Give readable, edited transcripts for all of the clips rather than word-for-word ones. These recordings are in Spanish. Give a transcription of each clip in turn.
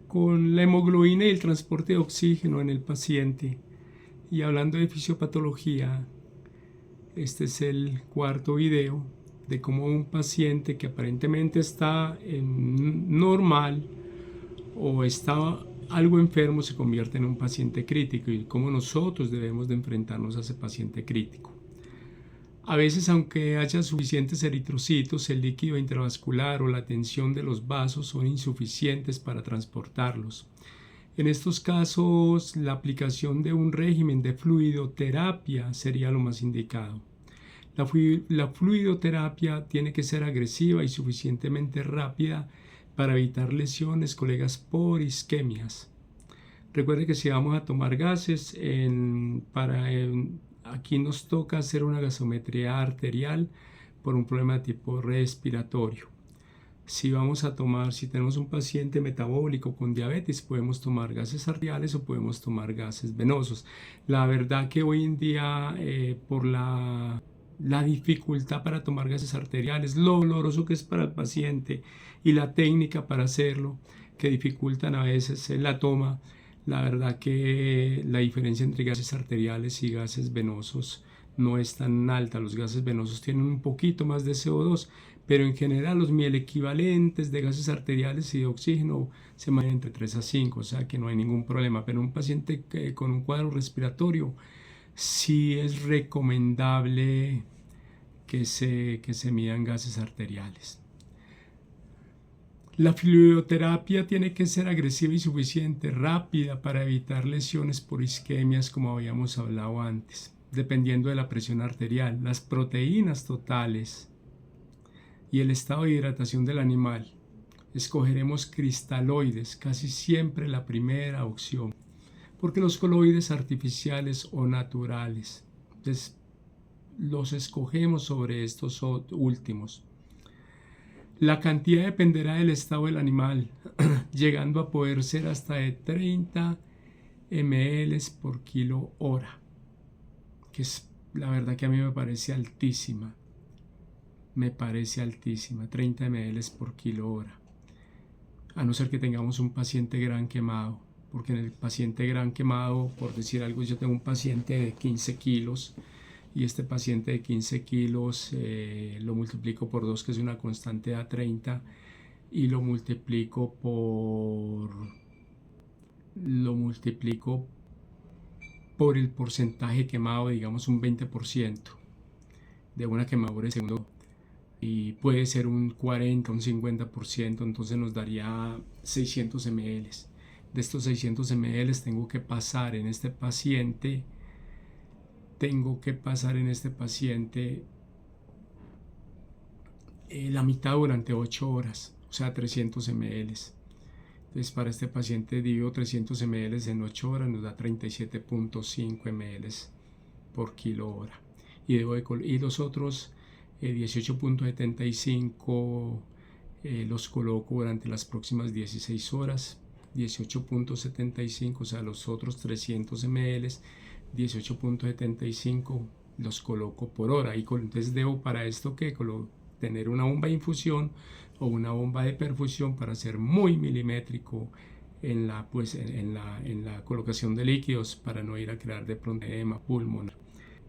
con la hemoglobina y el transporte de oxígeno en el paciente. Y hablando de fisiopatología, este es el cuarto video de cómo un paciente que aparentemente está normal o está algo enfermo se convierte en un paciente crítico y cómo nosotros debemos de enfrentarnos a ese paciente crítico. A veces, aunque haya suficientes eritrocitos, el líquido intravascular o la tensión de los vasos son insuficientes para transportarlos. En estos casos, la aplicación de un régimen de fluidoterapia sería lo más indicado. La fluidoterapia tiene que ser agresiva y suficientemente rápida para evitar lesiones, colegas, por isquemias. Recuerde que si vamos a tomar gases, aquí nos toca hacer una gasometría arterial por un problema de tipo respiratorio. Si tenemos un paciente metabólico con diabetes, podemos tomar gases arteriales o podemos tomar gases venosos. La verdad que hoy en día, por la dificultad para tomar gases arteriales, lo doloroso que es para el paciente y la técnica para hacerlo, que dificultan a veces la toma, la verdad que la diferencia entre gases arteriales y gases venosos no es tan alta. Los gases venosos tienen un poquito más de CO2, pero en general los mielequivalentes de gases arteriales y de oxígeno se manejan entre 3 a 5, o sea que no hay ningún problema. Pero un paciente con un cuadro respiratorio sí es recomendable que se midan gases arteriales. La fluidoterapia tiene que ser agresiva y suficiente, rápida para evitar lesiones por isquemias, como habíamos hablado antes, dependiendo de la presión arterial, las proteínas totales y el estado de hidratación del animal. Escogeremos cristaloides, casi siempre la primera opción, porque los coloides artificiales o naturales, los escogemos sobre estos últimos. La cantidad dependerá del estado del animal, llegando a poder ser hasta de 30 ml por kilo hora, que es la verdad que a mí me parece altísima. 30 ml por kilo hora. A no ser que tengamos un paciente gran quemado, porque en el paciente gran quemado, por decir algo, yo tengo un paciente de 15 kilos, y este paciente de 15 kilos lo multiplico por 2, que es una constante de A30, y lo multiplico por el porcentaje quemado, digamos un 20% de una quemadura de segundo, y puede ser un 40, un 50%, entonces nos daría 600 ml. De estos 600 ml tengo que pasar en este paciente la mitad durante 8 horas, o sea 300 ml. Entonces para este paciente divido 300 ml en 8 horas, nos da 37.5 ml por kilo hora. Y los otros 18.75 los coloco durante las próximas 16 horas. 18.75, o sea, los otros 300 ml, 18.75 los coloco por hora. Y entonces debo para esto que tener una bomba de infusión o una bomba de perfusión para ser muy milimétrico en la colocación de líquidos, para no ir a crear de pronto edema pulmonar.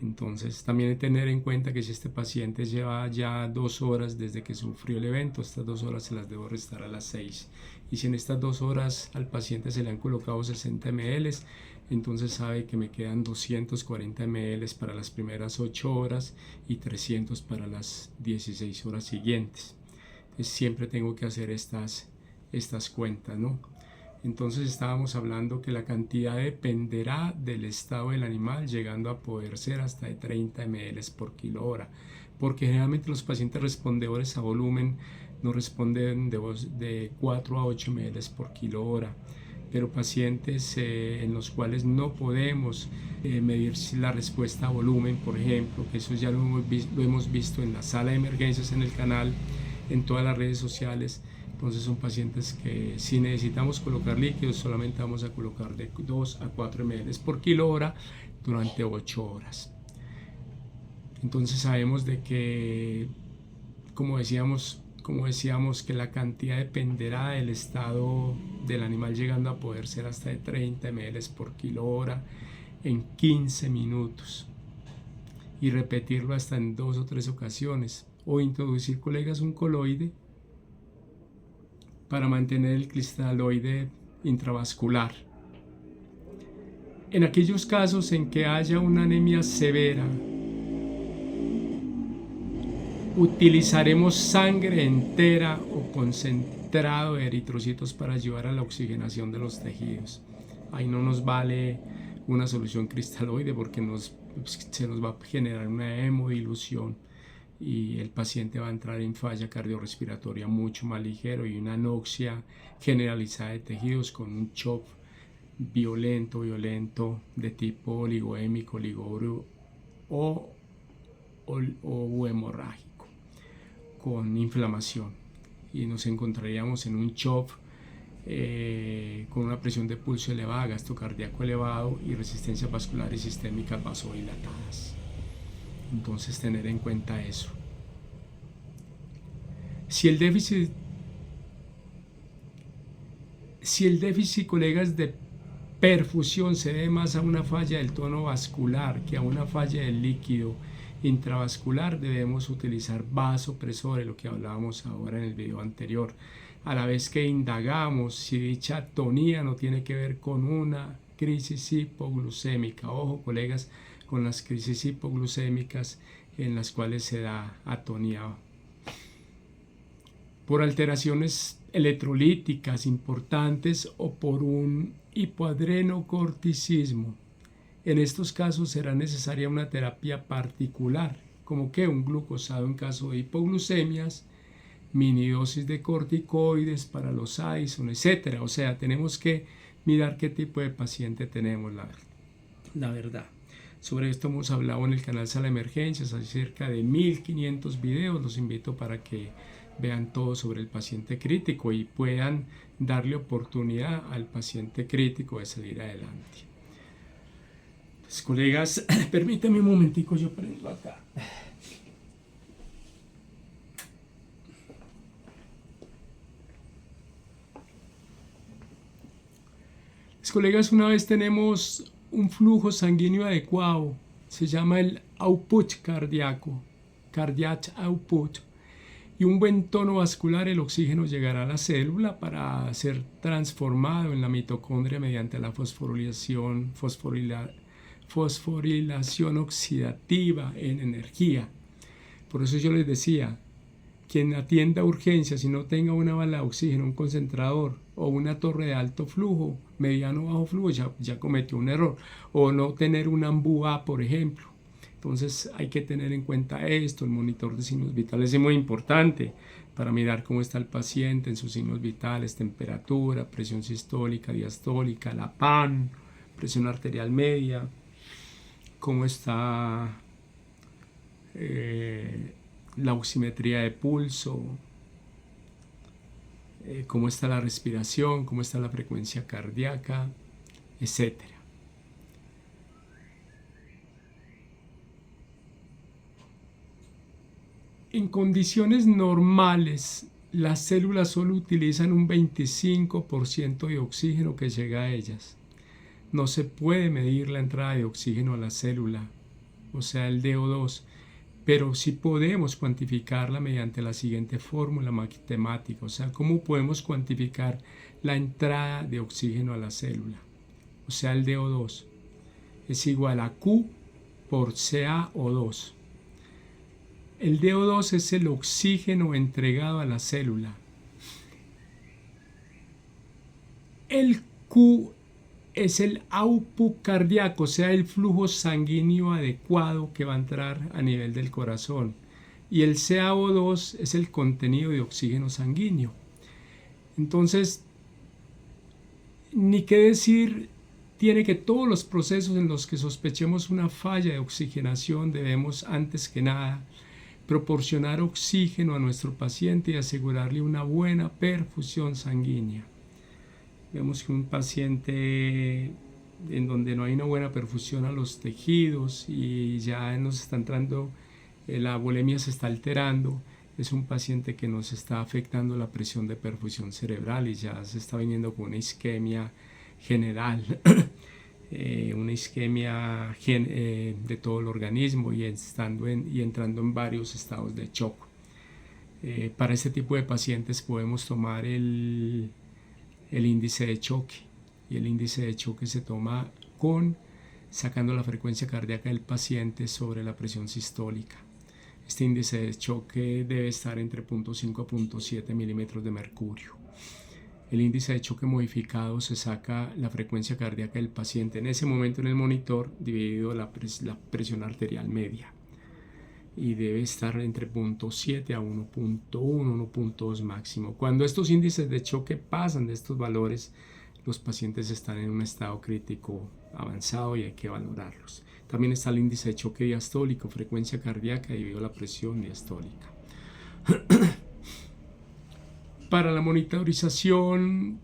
Entonces también hay que tener en cuenta que si este paciente lleva ya 2 horas desde que sufrió el evento, estas 2 horas se las debo restar a las 6. Y si en estas 2 horas al paciente se le han colocado 60 ml, entonces sabe que me quedan 240 ml para las primeras 8 horas y 300 para las 16 horas siguientes. Entonces siempre tengo que hacer estas cuentas, ¿no? Entonces estábamos hablando que la cantidad dependerá del estado del animal, llegando a poder ser hasta de 30 ml por kilo hora, porque generalmente los pacientes respondedores a volumen nos responden de 4 a 8 ml por kilo hora, pero pacientes en los cuales no podemos medir la respuesta a volumen, por ejemplo, que eso ya lo hemos visto en la sala de emergencias en el canal, en todas las redes sociales. Entonces son pacientes que si necesitamos colocar líquidos solamente vamos a colocar de 2 a 4 ml por kilo hora durante 8 horas. Entonces sabemos de que, como como decíamos, que la cantidad dependerá del estado del animal, llegando a poder ser hasta de 30 ml por kilo hora en 15 minutos, y repetirlo hasta en 2 o 3 ocasiones, o introducir, colegas, un coloide para mantener el cristaloide intravascular. En aquellos casos en que haya una anemia severa, utilizaremos sangre entera o concentrado de eritrocitos para ayudar a la oxigenación de los tejidos. Ahí no nos vale una solución cristaloide porque se nos va a generar una hemodilución y el paciente va a entrar en falla cardiorrespiratoria mucho más ligero y una anoxia generalizada de tejidos con un shock violento de tipo oligoémico, oligóreo o hemorrágico, con inflamación, y nos encontraríamos en un shock con una presión de pulso elevada, gasto cardíaco elevado y resistencias vasculares y sistémicas vasodilatadas. Entonces, tener en cuenta eso. Si el déficit, colegas, de perfusión se debe más a una falla del tono vascular que a una falla del líquido intravascular, debemos utilizar vasopresores, lo que hablábamos ahora en el video anterior, a la vez que indagamos si dicha atonía no tiene que ver con una crisis hipoglucémica. Ojo, colegas, con las crisis hipoglucémicas en las cuales se da atonía por alteraciones electrolíticas importantes o por un hipoadrenocorticismo. En estos casos será necesaria una terapia particular, como que un glucosado en caso de hipoglucemias, minidosis de corticoides para los Addison, etc. O sea, tenemos que mirar qué tipo de paciente tenemos, la verdad. Sobre esto hemos hablado en el canal Sala Emergencias, hay cerca de 1500 videos. Los invito para que vean todo sobre el paciente crítico y puedan darle oportunidad al paciente crítico de salir adelante. Entonces, colegas, permítanme un momentico, yo prendo acá. Pues, colegas, una vez tenemos un flujo sanguíneo adecuado, se llama el output cardíaco, cardiac output, y un buen tono vascular, el oxígeno llegará a la célula para ser transformado en la mitocondria mediante la fosforilación oxidativa en energía. Por eso yo les decía, quien atienda urgencias y no tenga una bala de oxígeno, un concentrador o una torre de alto flujo, mediano o bajo flujo, ya cometió un error. O no tener un AMBU-A, por ejemplo. Entonces hay que tener en cuenta esto. El monitor de signos vitales es muy importante para mirar cómo está el paciente en sus signos vitales: temperatura, presión sistólica, diastólica, la PAN, presión arterial media, cómo está la oximetría de pulso, cómo está la respiración, cómo está la frecuencia cardíaca, etc. En condiciones normales, las células solo utilizan un 25% de oxígeno que llega a ellas. No se puede medir la entrada de oxígeno a la célula, o sea, el DO2, pero sí podemos cuantificarla mediante la siguiente fórmula matemática. O sea, ¿cómo podemos cuantificar la entrada de oxígeno a la célula? O sea, el DO2 es igual a Q por CaO2. El DO2 es el oxígeno entregado a la célula. El Q es el output cardíaco, o sea, el flujo sanguíneo adecuado que va a entrar a nivel del corazón. Y el CaO2 es el contenido de oxígeno sanguíneo. Entonces, ni qué decir tiene que todos los procesos en los que sospechemos una falla de oxigenación debemos, antes que nada, proporcionar oxígeno a nuestro paciente y asegurarle una buena perfusión sanguínea. Vemos que un paciente en donde no hay una buena perfusión a los tejidos y ya nos está entrando, la volemia se está alterando, es un paciente que nos está afectando la presión de perfusión cerebral y ya se está viniendo con una isquemia general, una isquemia de todo el organismo y entrando en varios estados de shock. Para este tipo de pacientes podemos tomar el índice de choque, y el índice de choque se toma sacando la frecuencia cardíaca del paciente sobre la presión sistólica. Este índice de choque debe estar entre 0.5 a 0.7 milímetros de mercurio. El índice de choque modificado se saca la frecuencia cardíaca del paciente en ese momento en el monitor dividido la presión arterial media, y debe estar entre 0.7 a 1.1, 1.2 máximo. Cuando estos índices de choque pasan de estos valores, los pacientes están en un estado crítico avanzado y hay que valorarlos. También está el índice de choque diastólico, frecuencia cardíaca dividido la presión diastólica. Para la monitorización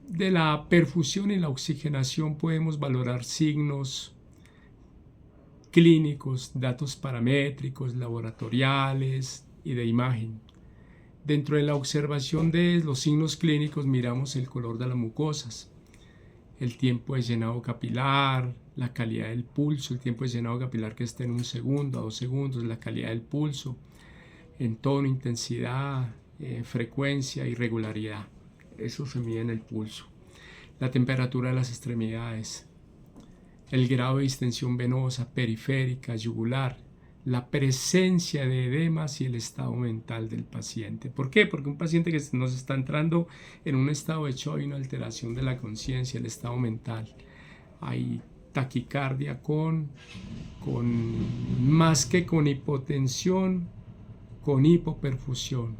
de la perfusión y la oxigenación podemos valorar signos clínicos, datos paramétricos, laboratoriales y de imagen. Dentro de la observación de los signos clínicos miramos el color de las mucosas, el tiempo de llenado capilar, la calidad del pulso, el tiempo de llenado capilar que esté en 1 segundo a 2 segundos, la calidad del pulso, en tono, intensidad, frecuencia y regularidad. Eso se mide en el pulso. La temperatura de las extremidades, el grado de distensión venosa, periférica, yugular, la presencia de edemas y el estado mental del paciente. ¿Por qué? Porque un paciente que nos está entrando en un estado de shock y una alteración de la conciencia, el estado mental. Hay taquicardia más que con hipotensión, con hipoperfusión.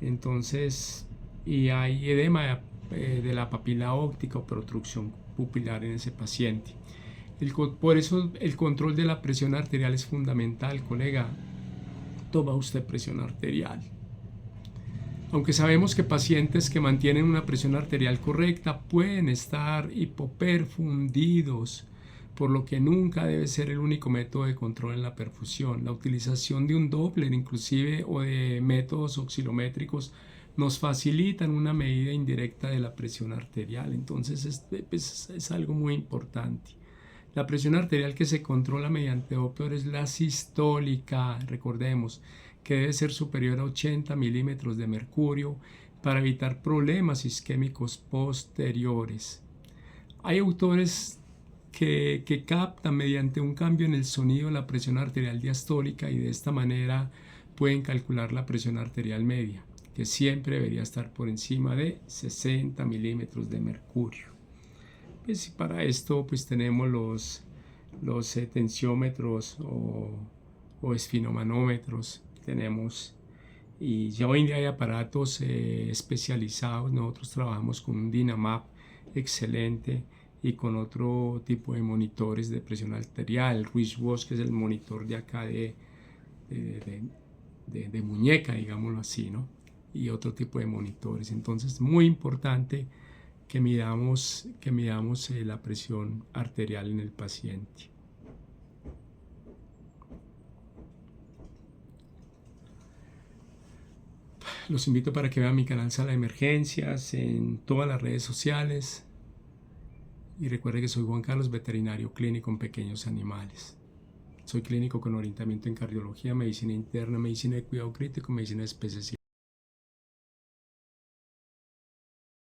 Entonces, y hay edema de la papila óptica o protrusión pupilar en ese paciente. Por eso el control de la presión arterial es fundamental, colega. Toma usted presión arterial. Aunque sabemos que pacientes que mantienen una presión arterial correcta pueden estar hipoperfundidos, por lo que nunca debe ser el único método de control en la perfusión. La utilización de un Doppler inclusive o de métodos oscilométricos nos facilitan una medida indirecta de la presión arterial. Entonces es algo muy importante. La presión arterial que se controla mediante Doppler es la sistólica, recordemos, que debe ser superior a 80 milímetros de mercurio para evitar problemas isquémicos posteriores. Hay autores que captan mediante un cambio en el sonido la presión arterial diastólica y de esta manera pueden calcular la presión arterial media, que siempre debería estar por encima de 60 milímetros de mercurio. Pues, y para esto pues tenemos los tensiómetros o esfinomanómetros tenemos, y ya hoy en día hay aparatos especializados. Nosotros trabajamos con un Dynamap excelente y con otro tipo de monitores de presión arterial, el Ruiz Watch, que es el monitor de acá de muñeca, digámoslo así, ¿no? Y otro tipo de monitores. Entonces, muy importante que midamos la presión arterial en el paciente. Los invito para que vean mi canal Sala de Emergencias en todas las redes sociales. Y recuerde que soy Juan Carlos, veterinario clínico en pequeños animales. Soy clínico con orientamiento en cardiología, medicina interna, medicina de cuidado crítico, medicina de especies